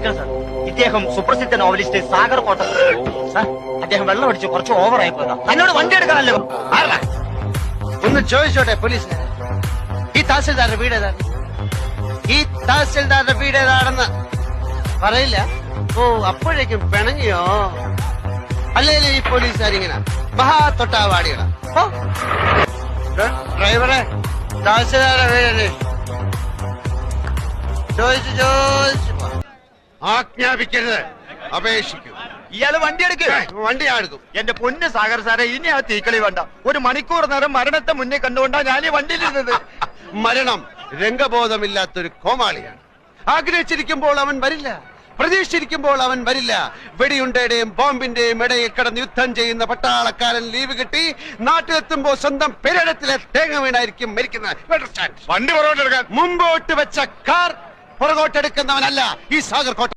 Inspector sir, ഇദ്ദേഹം സുപ്രസിദ്ധ novelist Sagar കോട്ട sir. അദ്ദേഹം വെള്ളം അടിച്ച് കുറച്ച് ഓവറായി പോയതാ. തന്നോട് വണ്ടി എടുക്കാനല്ലോ. ആരാ ഒന്ന് ചോദിച്ചോട്ടെ പോലീസ്, ഈ തഹസിൽദാരുടെ വീട് ഏതാണ്? ഈ തഹസിൽദാരുടെ വീട് ഏതാണെന്ന് പറയില്ല. ഓ, അപ്പോഴേക്കും പിണങ്ങിയോ? അല്ലെങ്കിൽ ഈ പോലീസുകാരിങ്ങനെ മഹാ തൊട്ടാവാടികളാ. ഡ്രൈവറെ, തഹസിൽദാരുടെ വീടല്ലേ? ചോദിച്ചു ആജ്ഞാപിക്കരുത്, അപേക്ഷിക്കൂ. ഇയാള് വണ്ടി എടുക്കുക. വണ്ടി ഞാൻ എടുക്കും. എന്റെ പൊന്ന് സാഗർ സാറെ, ഇനി ആ തീക്കളി വേണ്ട. ഒരു മണിക്കൂർ നേരം മരണത്തെ മുന്നേ കണ്ടുകൊണ്ടാ ഞാൻ ഈ വണ്ടിയിലിരുന്നത്. മരണം രംഗബോധമില്ലാത്തൊരു കോമാളിയാണ്. ആഗ്രഹിച്ചിരിക്കുമ്പോൾ അവൻ വരില്ല, പ്രതീക്ഷിച്ചിരിക്കുമ്പോൾ അവൻ വരില്ല. വെടിയുണ്ടയുടെയും ബോംബിന്റെയും ഇടയിൽ കിടന്ന് യുദ്ധം ചെയ്യുന്ന പട്ടാളക്കാരൻ ലീവ് കിട്ടി നാട്ടിലെത്തുമ്പോ സ്വന്തം പെരടത്തിലെ തേങ്ങ വീണായിരിക്കും മരിക്കുന്നത്. വണ്ടി പുറകോട്ടെടുക്കാൻ മുമ്പോട്ട് വെച്ച കാർ പുറകോട്ടെടുക്കുന്നവനല്ല ഈ സാഗർ കോട്ട.